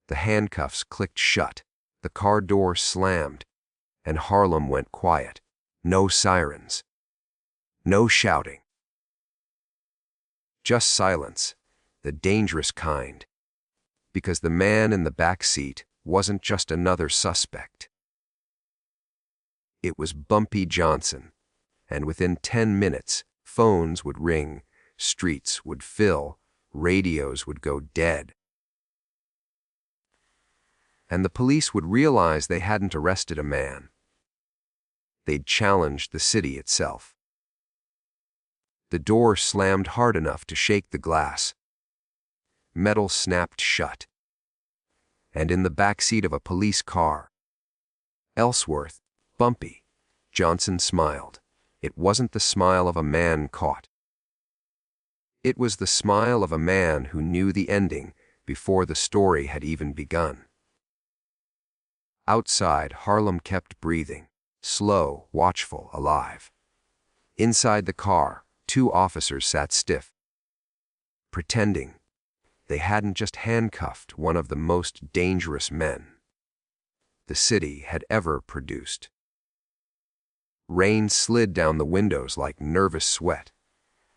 The handcuffs clicked shut, the car door slammed, and Harlem went quiet. No sirens. No shouting. Just silence, the dangerous kind. Because the man in the back seat wasn't just another suspect. It was Bumpy Johnson, and within 10 minutes, phones would ring, streets would fill, radios would go dead. And the police would realize they hadn't arrested a man. They'd challenged the city itself. The door slammed hard enough to shake the glass. Metal snapped shut. And in the back seat of a police car, Ellsworth, Bumpy Johnson smiled. It wasn't the smile of a man caught. It was the smile of a man who knew the ending before the story had even begun. Outside, Harlem kept breathing, slow, watchful, alive. Inside the car, 2 officers sat stiff, pretending they hadn't just handcuffed one of the most dangerous men the city had ever produced. Rain slid down the windows like nervous sweat.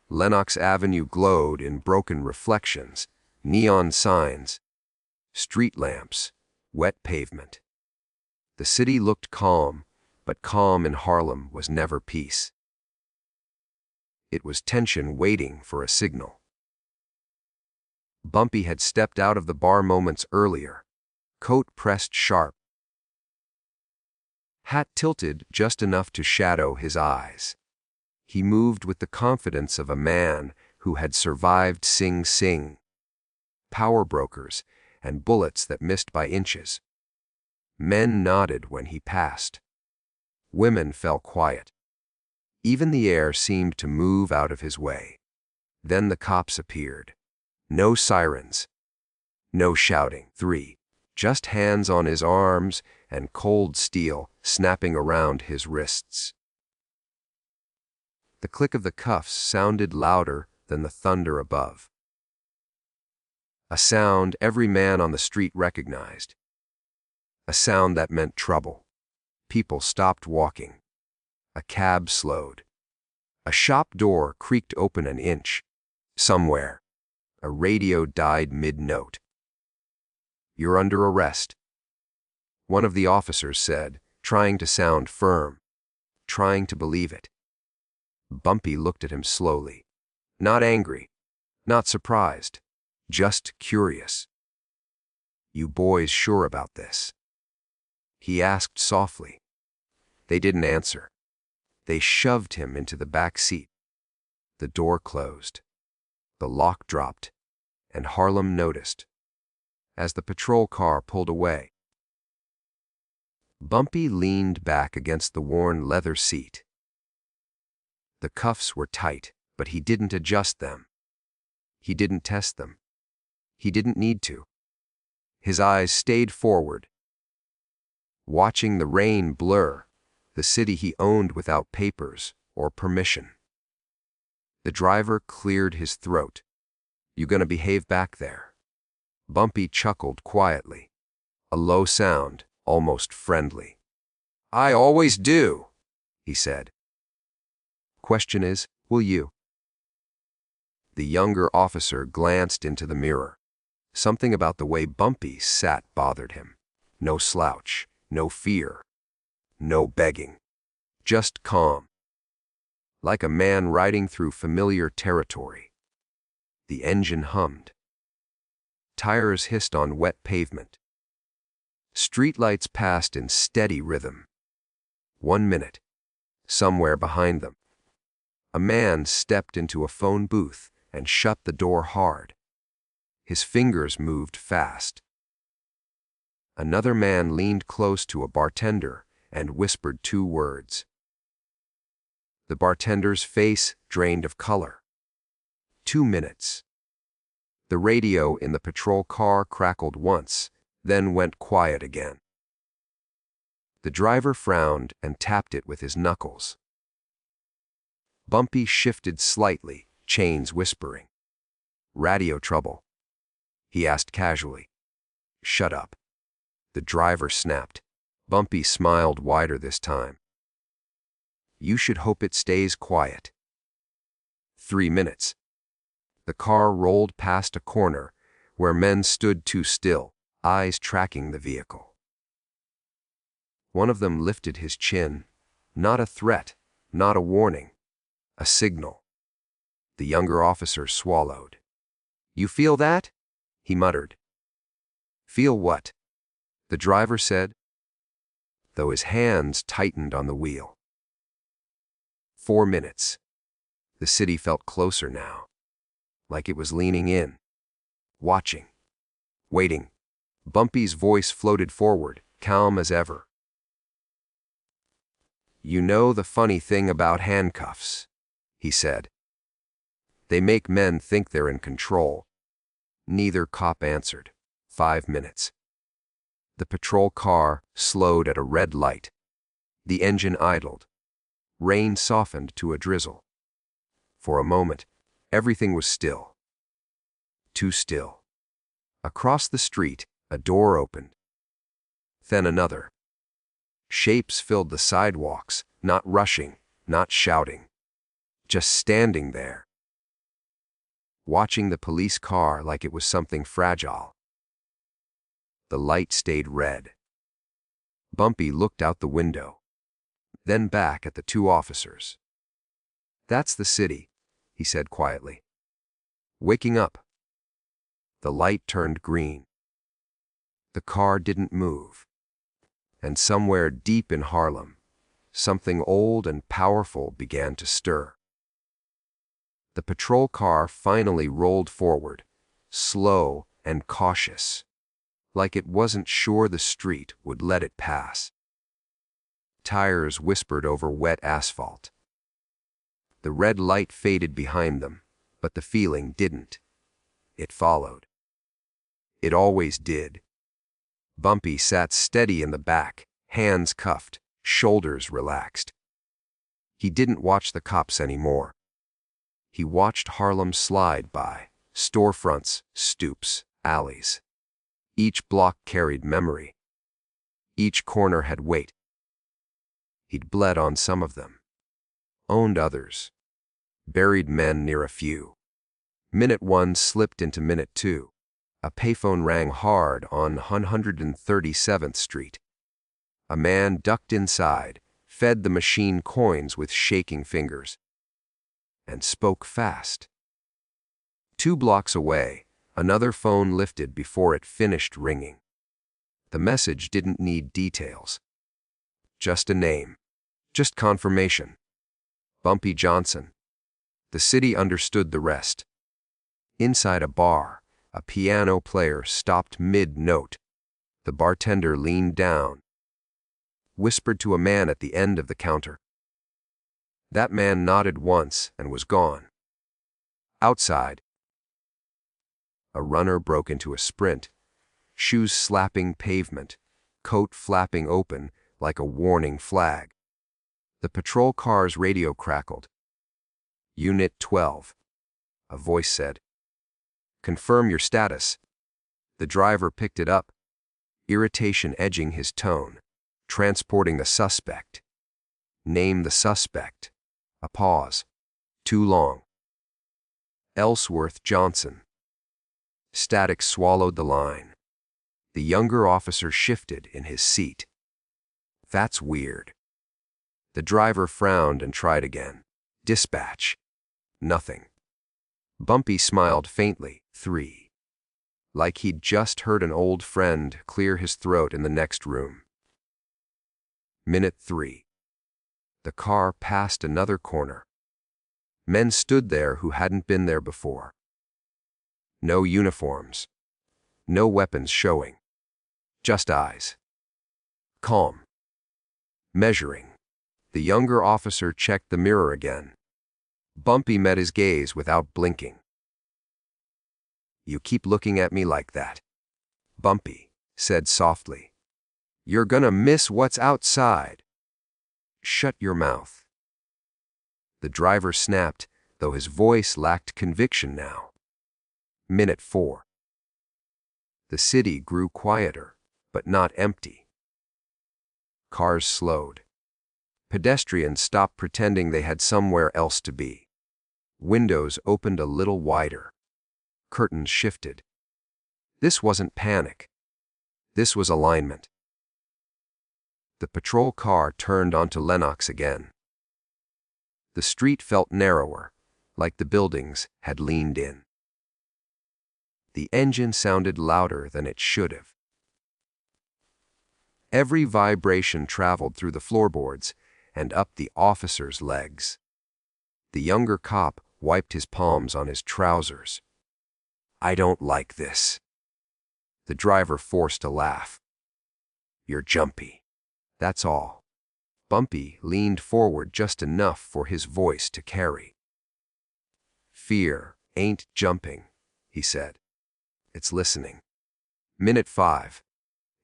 Lenox Avenue glowed in broken reflections, neon signs, street lamps, wet pavement. The city looked calm, but calm in Harlem was never peace. It was tension waiting for a signal. Bumpy had stepped out of the bar moments earlier, coat pressed sharp, hat tilted just enough to shadow his eyes. He moved with the confidence of a man who had survived Sing Sing, power brokers, and bullets that missed by inches. Men nodded when he passed. Women fell quiet. Even the air seemed to move out of his way. Then the cops appeared. No sirens. No shouting. 3. Just hands on his arms and cold steel snapping around his wrists. The click of the cuffs sounded louder than the thunder above. A sound every man on the street recognized. A sound that meant trouble. People stopped walking. A cab slowed. A shop door creaked open an inch. Somewhere, a radio died mid-note. "You're under arrest," one of the officers said, trying to sound firm, trying to believe it. Bumpy looked at him slowly. Not angry, not surprised, just curious. "You boys sure about this?" he asked softly. They didn't answer. They shoved him into the back seat. The door closed. The lock dropped, and Harlem noticed as the patrol car pulled away. Bumpy leaned back against the worn leather seat. The cuffs were tight, but he didn't adjust them. He didn't test them. He didn't need to. His eyes stayed forward, watching the rain blur the city he owned without papers or permission. The driver cleared his throat. "You gonna behave back there?" Bumpy chuckled quietly, a low sound, almost friendly. "I always do," he said. "Question is, will you?" The younger officer glanced into the mirror. Something about the way Bumpy sat bothered him. No slouch, no fear, no begging. Just calm. Like a man riding through familiar territory. The engine hummed. Tires hissed on wet pavement. Streetlights passed in steady rhythm. 1 minute. Somewhere behind them, a man stepped into a phone booth and shut the door hard. His fingers moved fast. Another man leaned close to a bartender and whispered 2 words. The bartender's face drained of color. 2 minutes. The radio in the patrol car crackled once, then went quiet again. The driver frowned and tapped it with his knuckles. Bumpy shifted slightly, chains whispering. "Radio trouble?" he asked casually. Shut up. The driver snapped. Bumpy smiled wider this time. You should hope it stays quiet. 3 minutes. The car rolled past a corner where men stood too still, eyes tracking the vehicle. One of them lifted his chin. Not a threat, not a warning, a signal. The younger officer swallowed. You feel that? He muttered. Feel what? The driver said, though his hands tightened on the wheel. 4 minutes. The city felt closer now, like it was leaning in, watching, waiting. Bumpy's voice floated forward, calm as ever. You know the funny thing about handcuffs, he said. They make men think they're in control. Neither cop answered. 5 minutes. The patrol car slowed at a red light. The engine idled. Rain softened to a drizzle. For a moment, everything was still. Too still. Across the street, a door opened. Then another. Shapes filled the sidewalks, not rushing, not shouting. Just standing there. Watching the police car like it was something fragile. The light stayed red. Bumpy looked out the window, then back at the two officers. That's the city, he said quietly. Waking up. The light turned green. The car didn't move. And somewhere deep in Harlem, something old and powerful began to stir. The patrol car finally rolled forward, slow and cautious, like it wasn't sure the street would let it pass. Tires whispered over wet asphalt. The red light faded behind them, but the feeling didn't. It followed. It always did. Bumpy sat steady in the back, hands cuffed, shoulders relaxed. He didn't watch the cops anymore. He watched Harlem slide by, storefronts, stoops, alleys. Each block carried memory. Each corner had weight. He'd bled on some of them, owned others, buried men near a few. Minute 1 slipped into minute 2. A payphone rang hard on 137th Street. A man ducked inside, fed the machine coins with shaking fingers, and spoke fast. 2 blocks away, another phone lifted before it finished ringing. The message didn't need details. Just a name. Just confirmation. Bumpy Johnson. The city understood the rest. Inside a bar, a piano player stopped mid-note. The bartender leaned down, whispered to a man at the end of the counter. That man nodded once and was gone. Outside, a runner broke into a sprint, shoes slapping pavement, coat flapping open like a warning flag. The patrol car's radio crackled. Unit 12, a voice said. Confirm your status. The driver picked it up, irritation edging his tone, transporting the suspect. Name the suspect. A pause. Too long. Ellsworth Johnson. Static swallowed the line. The younger officer shifted in his seat. That's weird. The driver frowned and tried again. Dispatch. Nothing. Bumpy smiled faintly. 3. Like he'd just heard an old friend clear his throat in the next room. Minute 3. The car passed another corner. Men stood there who hadn't been there before. No uniforms. No weapons showing. Just eyes. Calm. Measuring. The younger officer checked the mirror again. Bumpy met his gaze without blinking. You keep looking at me like that, Bumpy said softly. You're gonna miss what's outside. Shut your mouth. The driver snapped, though his voice lacked conviction now. Minute 4. The city grew quieter, but not empty. Cars slowed. Pedestrians stopped pretending they had somewhere else to be. Windows opened a little wider. Curtains shifted. This wasn't panic. This was alignment. The patrol car turned onto Lenox again. The street felt narrower, like the buildings had leaned in. The engine sounded louder than it should have. Every vibration traveled through the floorboards and up the officer's legs. The younger cop wiped his palms on his trousers. "I don't like this." The driver forced a laugh. "You're jumpy. That's all." Bumpy leaned forward just enough for his voice to carry. "Fear ain't jumping," he said. "It's listening." Minute 5.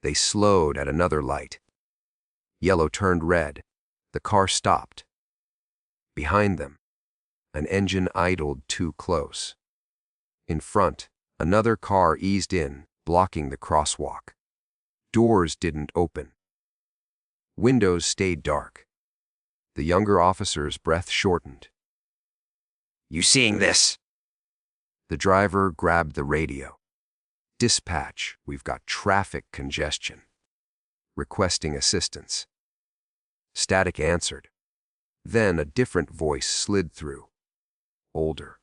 They slowed at another light. Yellow turned red. The car stopped. Behind them, an engine idled too close. In front, another car eased in, blocking the crosswalk. Doors didn't open. Windows stayed dark. The younger officer's breath shortened. "You seeing this?" The driver grabbed the radio. "Dispatch, we've got traffic congestion. Requesting assistance." Static answered. Then a different voice slid through. Older.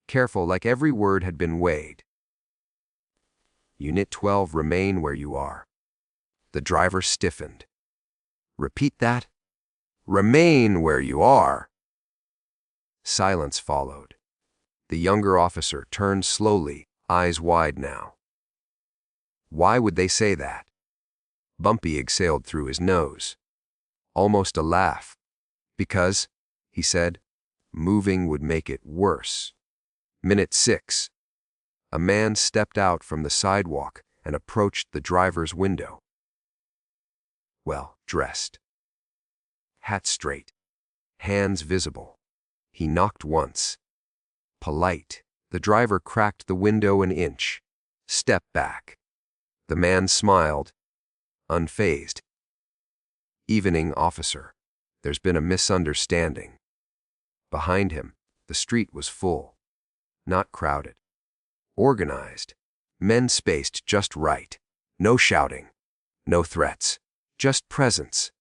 Careful, like every word had been weighed. "Unit 12, remain where you are." The driver stiffened. "Repeat that." "Remain where you are." Silence followed. The younger officer turned slowly, eyes wide now. Why would they say that? Bumpy exhaled through his nose. Almost a laugh. "Because," he said, "moving would make it worse." Minute 6. A man stepped out from the sidewalk and approached the driver's window. Well dressed. Hat straight. Hands visible. He knocked once. Polite, the driver cracked the window an inch. "Step back." The man smiled, unfazed. "Evening, officer. There's been a misunderstanding." Behind him, the street was full. Not crowded. Organized. Men spaced just right. No shouting. No threats. Just presence.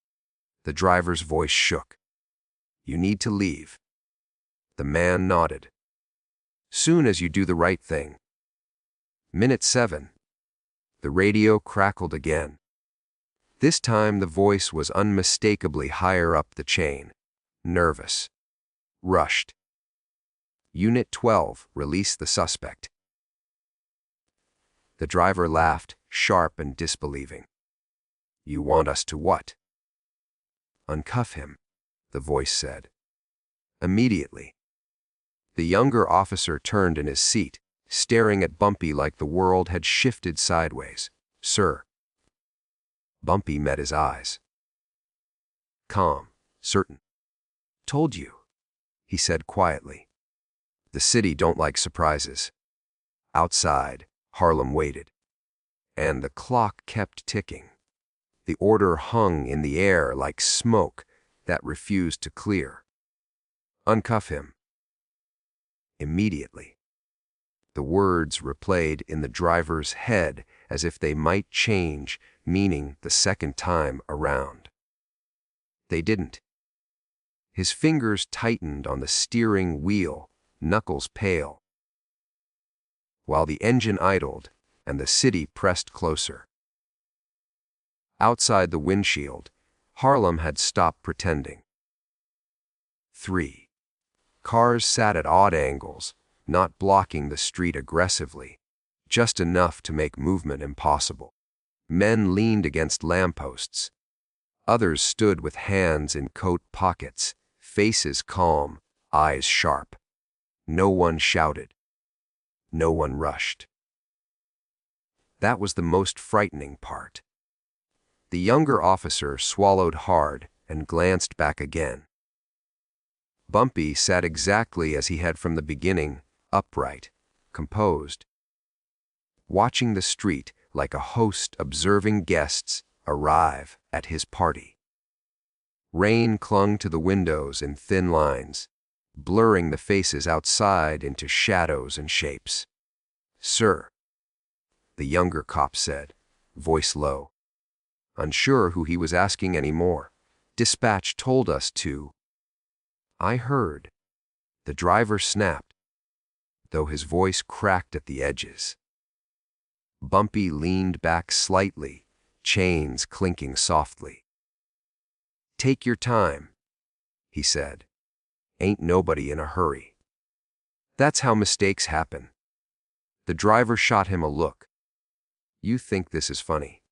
The driver's voice shook. "You need to leave." The man nodded. "Soon as you do the right thing." Minute 7. The radio crackled again. This time the voice was unmistakably higher up the chain. Nervous. Rushed. "Unit 12, release the suspect." The driver laughed, sharp and disbelieving. "You want us to what?" "Uncuff him," the voice said. Immediately. The younger officer turned in his seat, staring at Bumpy like the world had shifted sideways. "Sir." Bumpy met his eyes. Calm, certain. "Told you," he said quietly. "The city don't like surprises." Outside, Harlem waited. And the clock kept ticking. The order hung in the air like smoke that refused to clear. "Uncuff him." Immediately. The words replayed in the driver's head as if they might change meaning the second time around. They didn't. His fingers tightened on the steering wheel, knuckles pale, while the engine idled and the city pressed closer. Outside the windshield, Harlem had stopped pretending. 3. Cars sat at odd angles, not blocking the street aggressively, just enough to make movement impossible. Men leaned against lampposts. Others stood with hands in coat pockets, faces calm, eyes sharp. No one shouted. No one rushed. That was the most frightening part. The younger officer swallowed hard and glanced back again. Bumpy sat exactly as he had from the beginning, upright, composed. watching the street like a host observing guests arrive at his party. Rain clung to the windows in thin lines, blurring the faces outside into shadows and shapes. "Sir," the younger cop said, voice low. Unsure who he was asking anymore. "Dispatch told us to." "I heard," the driver snapped, though his voice cracked at the edges. Bumpy leaned back slightly, chains clinking softly. "Take your time," he said. "Ain't nobody in a hurry." "That's how mistakes happen." The driver shot him a look. "You think this is funny?"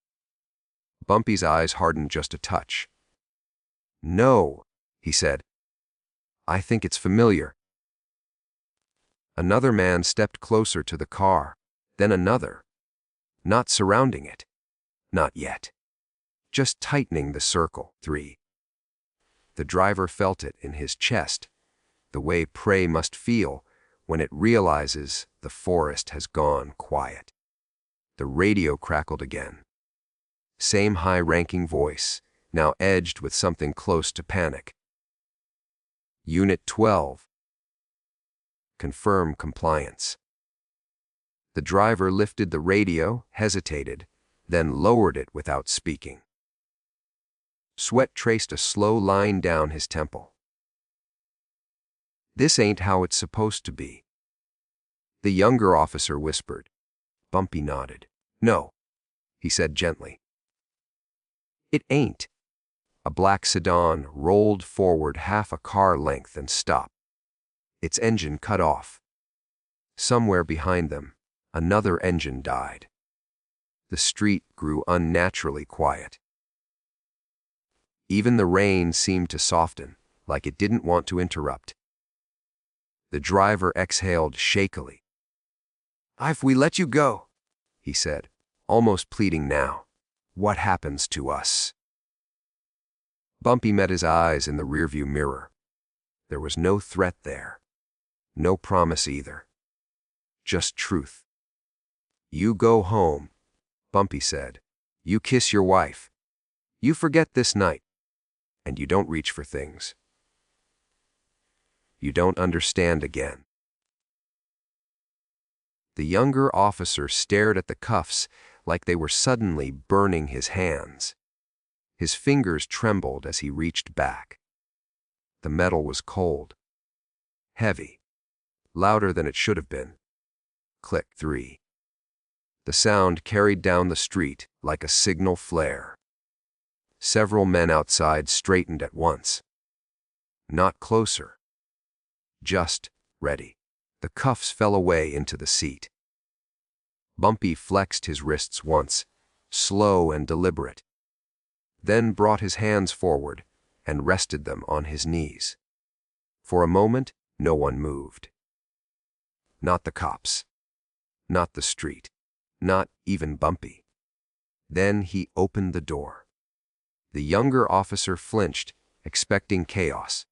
Bumpy's eyes hardened just a touch. "No," he said. "I think it's familiar." Another man stepped closer to the car, then another. Not surrounding it. Not yet. Just tightening the circle. 3. The driver felt it in his chest, the way prey must feel when it realizes the forest has gone quiet. The radio crackled again. Same high-ranking voice, now edged with something close to panic. "Unit 12. Confirm compliance." The driver lifted the radio, hesitated, then lowered it without speaking. Sweat traced a slow line down his temple. "This ain't how it's supposed to be," the younger officer whispered. Bumpy nodded. "No," he said gently. "It ain't." A black sedan rolled forward half a car length and stopped. Its engine cut off. Somewhere behind them, another engine died. The street grew unnaturally quiet. Even the rain seemed to soften, like it didn't want to interrupt. The driver exhaled shakily. "If we let you go," he said, almost pleading now, "what happens to us?" Bumpy met his eyes in the rearview mirror. There was no threat there. No promise either. Just truth. "You go home," Bumpy said. "You kiss your wife. You forget this night. And you don't reach for things. You don't understand again." The younger officer stared at the cuffs like they were suddenly burning his hands. His fingers trembled as he reached back. The metal was cold. Heavy. Louder than it should have been. Click. 3. The sound carried down the street like a signal flare. Several men outside straightened at once. Not closer. Just ready. The cuffs fell away into the seat. Bumpy flexed his wrists once, slow and deliberate, then brought his hands forward and rested them on his knees. For a moment, no one moved. Not the cops. Not the street. Not even Bumpy. Then he opened the door. The younger officer flinched, expecting chaos.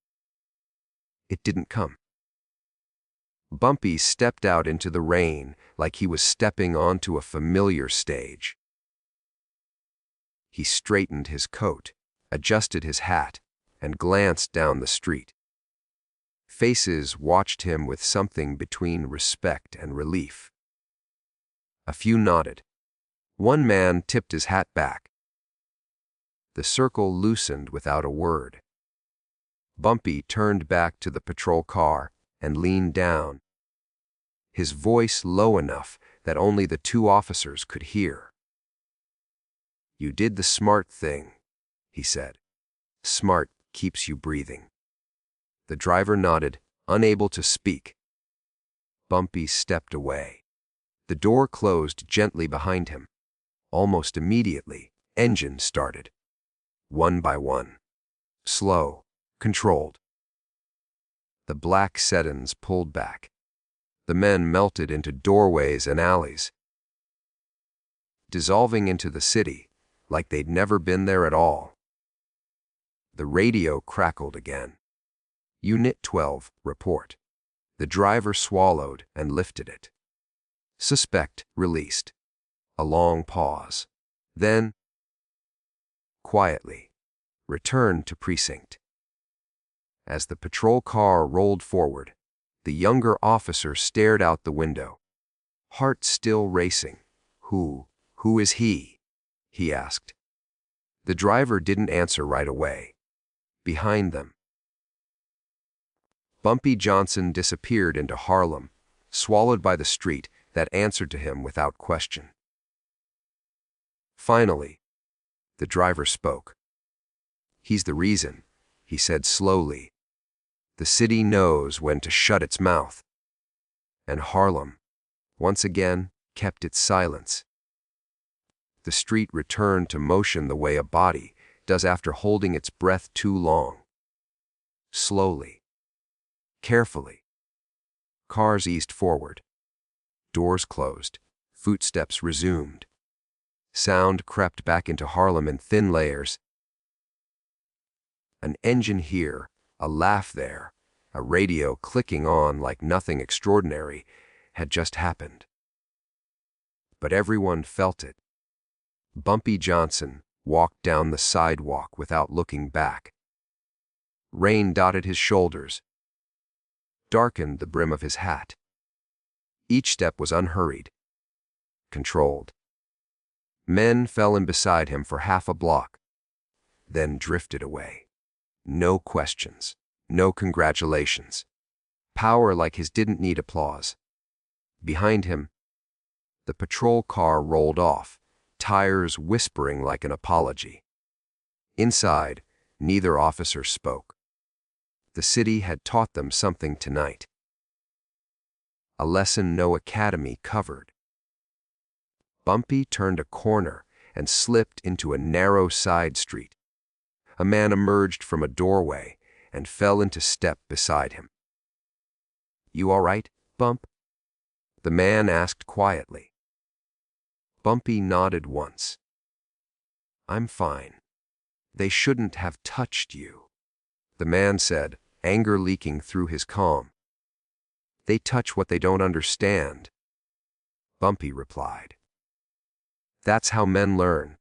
It didn't come. Bumpy stepped out into the rain like he was stepping onto a familiar stage. He straightened his coat, adjusted his hat, and glanced down the street. Faces watched him with something between respect and relief. A few nodded. One man tipped his hat back. The circle loosened without a word. Bumpy turned back to the patrol car and leaned down, his voice low enough that only the two officers could hear. "You did the smart thing," he said. "Smart keeps you breathing." The driver nodded, unable to speak. Bumpy stepped away. The door closed gently behind him. Almost immediately, engines started. One by one. Slow, controlled. The black sedans pulled back. The men melted into doorways and alleys, dissolving into the city like they'd never been there at all. The radio crackled again. "Unit 12, report." The driver swallowed and lifted it. "Suspect released." A long pause. Then, quietly, returned to precinct. As the patrol car rolled forward, the younger officer stared out the window, heart still racing. Who is he? He asked. The driver didn't answer right away. Behind them, Bumpy Johnson disappeared into Harlem, swallowed by the street that answered to him without question. Finally, the driver spoke. He's the reason, he said slowly. The city knows when to shut its mouth. And Harlem, once again, kept its silence. The street returned to motion the way a body does after holding its breath too long. Slowly, carefully, cars eased forward. Doors closed, footsteps resumed. Sound crept back into Harlem in thin layers. An engine here, a laugh there, a radio clicking on like nothing extraordinary had just happened. But everyone felt it. Bumpy Johnson walked down the sidewalk without looking back. Rain dotted his shoulders, darkened the brim of his hat. Each step was unhurried, controlled. Men fell in beside him for half a block, then drifted away. No questions, no congratulations. Power like his didn't need applause. Behind him, the patrol car rolled off, tires whispering like an apology. Inside, neither officer spoke. The city had taught them something tonight. A lesson no academy covered. Bumpy turned a corner and slipped into a narrow side street. A man emerged from a doorway and fell into step beside him. "You all right, Bump?" the man asked quietly. Bumpy nodded once. "I'm fine. They shouldn't have touched you," the man said, anger leaking through his calm. "They touch what they don't understand," Bumpy replied. "That's how men learn."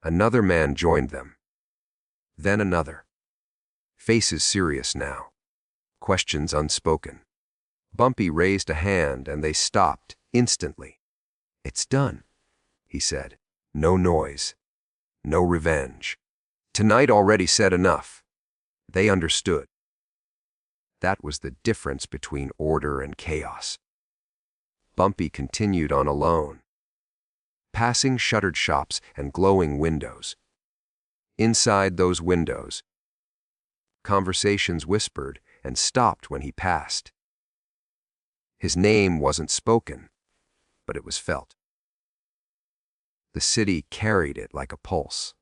Another man joined them. Then another. Faces serious now. Questions unspoken. Bumpy raised a hand and they stopped instantly. "It's done," he said. "No noise. No revenge. Tonight already said enough." They understood. That was the difference between order and chaos. Bumpy continued on alone, passing shuttered shops and glowing windows. Inside those windows, conversations whispered and stopped when he passed. His name wasn't spoken, but it was felt. The city carried it like a pulse.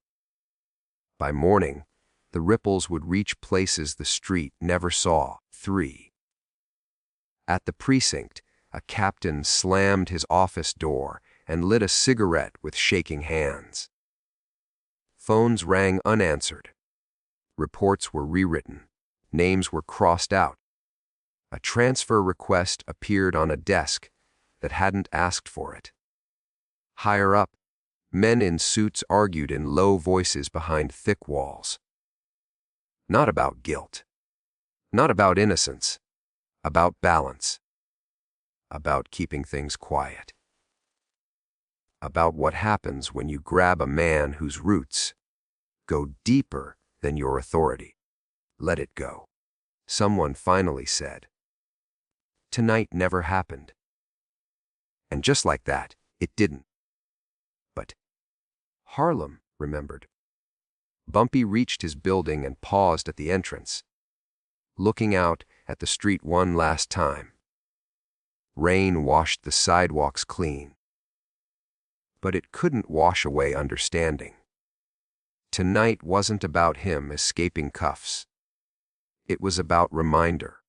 By morning, the ripples would reach places the street never saw. 3. At the precinct, a captain slammed his office door and lit a cigarette with shaking hands. Phones rang unanswered. Reports were rewritten. Names were crossed out. A transfer request appeared on a desk that hadn't asked for it. Higher up, men in suits argued in low voices behind thick walls. Not about guilt. Not about innocence. About balance. About keeping things quiet. About what happens when you grab a man whose roots go deeper than your authority. Let it go. Someone finally said. Tonight never happened. And just like that, it didn't. But Harlem remembered. Bumpy reached his building and paused at the entrance, looking out at the street one last time. Rain washed the sidewalks clean. But it couldn't wash away understanding. Tonight wasn't about him escaping cuffs. It was about reminder.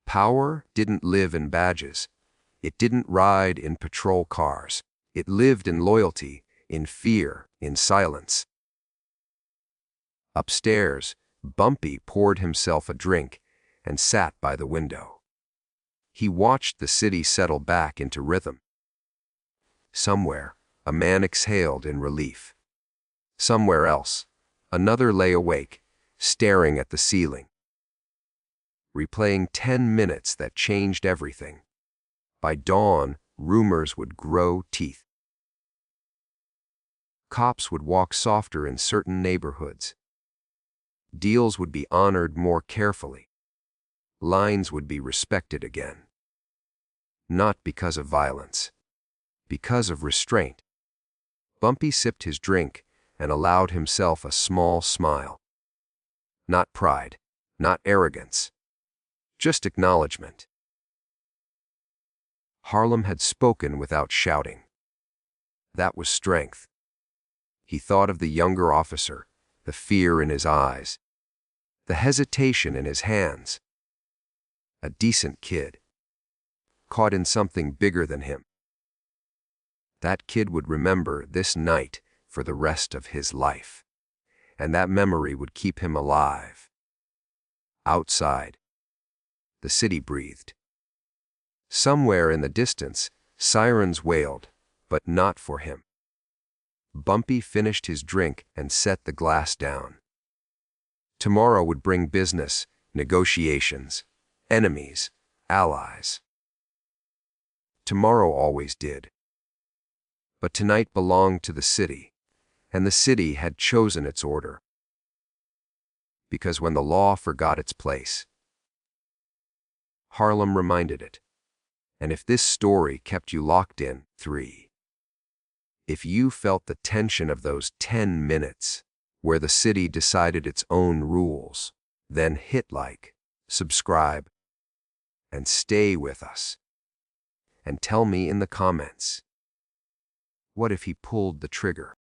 Power didn't live in badges. It didn't ride in patrol cars. It lived in loyalty, in fear, in silence. Upstairs, Bumpy poured himself a drink and sat by the window. He watched the city settle back into rhythm. Somewhere, a man exhaled in relief. Somewhere else, another lay awake, staring at the ceiling, replaying 10 minutes that changed everything. By dawn, rumors would grow teeth. Cops would walk softer in certain neighborhoods. Deals would be honored more carefully. Lines would be respected again. Not because of violence, because of restraint. Bumpy sipped his drink and allowed himself a small smile. Not pride, not arrogance, just acknowledgement. Harlem had spoken without shouting. That was strength. He thought of the younger officer, the fear in his eyes, the hesitation in his hands. A decent kid, caught in something bigger than him. That kid would remember this night for the rest of his life, and that memory would keep him alive. Outside, the city breathed. Somewhere in the distance, sirens wailed, but not for him. Bumpy finished his drink and set the glass down. Tomorrow would bring business, negotiations, enemies, allies. Tomorrow always did. But tonight belonged to the city, and the city had chosen its order. Because when the law forgot its place, Harlem reminded it. And if this story kept you locked in, 3. If you felt the tension of those 10 minutes, where the city decided its own rules, then hit like, subscribe, and stay with us. And tell me in the comments, what if he pulled the trigger?